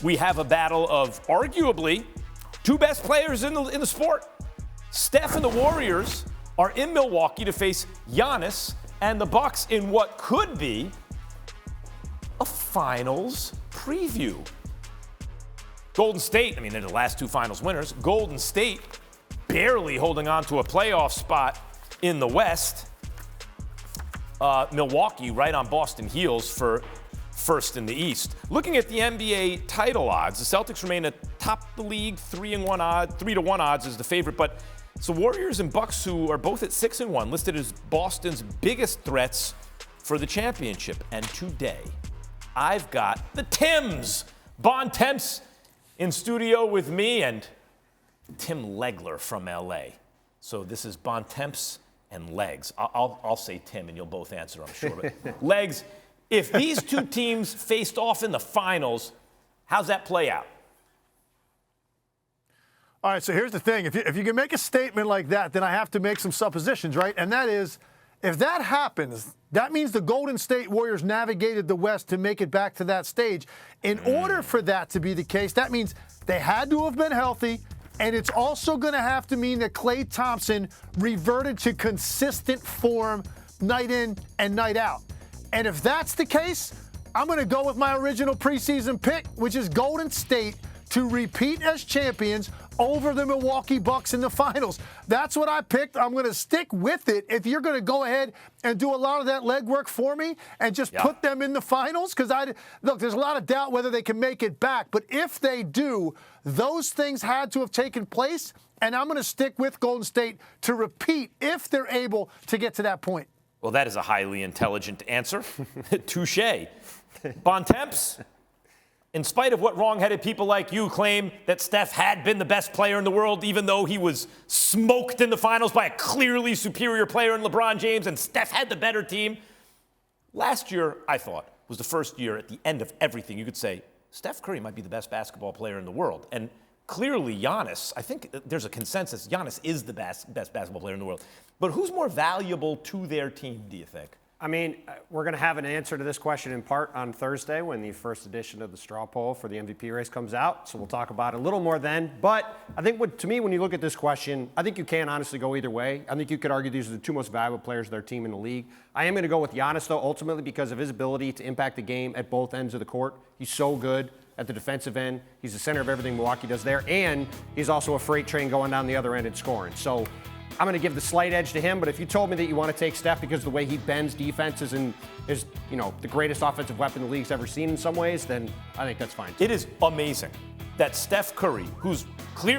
We have a battle of arguably two best players in the sport. Steph and the Warriors are in Milwaukee to face Giannis and the Bucks in what could be a finals preview. Golden State, I mean, they're the last two finals winners. Golden State barely holding on to a playoff spot in the West. Milwaukee right on Boston heels for first in the East. Looking at the NBA title odds, the Celtics remain atop the league, 3-1 odds is the favorite, but it's the Warriors and Bucks, who are both at 6-1, listed as Boston's biggest threats for the championship. And today, I've got the Tims, Bontemps, in studio with me, and Tim Legler from LA. So this is Bontemps and Legs. I'll say Tim, and you'll both answer, I'm sure. But Legs, if these two teams faced off in the finals, how's that play out? All right, so here's the thing. If you can make a statement like that, then I have to make some suppositions, right? And that is, if that happens, that means the Golden State Warriors navigated the West to make it back to that stage. In order for that to be the case, that means they had to have been healthy, and it's also going to have to mean that Klay Thompson reverted to consistent form night in and night out. And if that's the case, I'm going to go with my original preseason pick, which is Golden State to repeat as champions over the Milwaukee Bucks in the finals. That's what I picked. I'm going to stick with it. If you're going to go ahead and do a lot of that legwork for me and just put them in the finals, because look, there's a lot of doubt whether they can make it back. But if they do, those things had to have taken place, and I'm going to stick with Golden State to repeat if they're able to get to that point. Well, that is a highly intelligent answer. Touche. Bontemps, in spite of what wrong-headed people like you claim that Steph had been the best player in the world, even though he was smoked in the finals by a clearly superior player in LeBron James, and Steph had the better team. Last year, I thought, was the first year at the end of everything you could say, Steph Curry might be the best basketball player in the world. And clearly, Giannis, I think there's a consensus, Giannis is the best basketball player in the world. But who's more valuable to their team, do you think? I mean, we're going to have an answer to this question in part on Thursday when the first edition of the straw poll for the MVP race comes out. So we'll talk about it a little more then. But I think, to me, when you look at this question, I think you can honestly go either way. I think you could argue these are the two most valuable players of their team in the league. I am going to go with Giannis, though, ultimately because of his ability to impact the game at both ends of the court. He's so good at the defensive end. He's the center of everything Milwaukee does there. And he's also a freight train going down the other end and scoring. So I'm going to give the slight edge to him, but if you told me that you want to take Steph because the way he bends defenses and is, the greatest offensive weapon the league's ever seen in some ways, then I think that's fine. It is amazing that Steph Curry, who's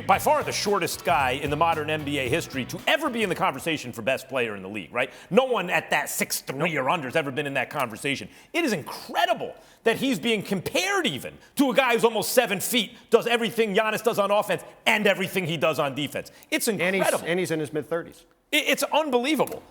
by far the shortest guy in the modern NBA history to ever be in the conversation for best player in the league, right? No one at that 6'3" or under has ever been in that conversation. It is incredible that he's being compared even to a guy who's almost 7 feet, does everything Giannis does on offense and everything he does on defense. It's incredible. And he's in his mid-30s. It's unbelievable.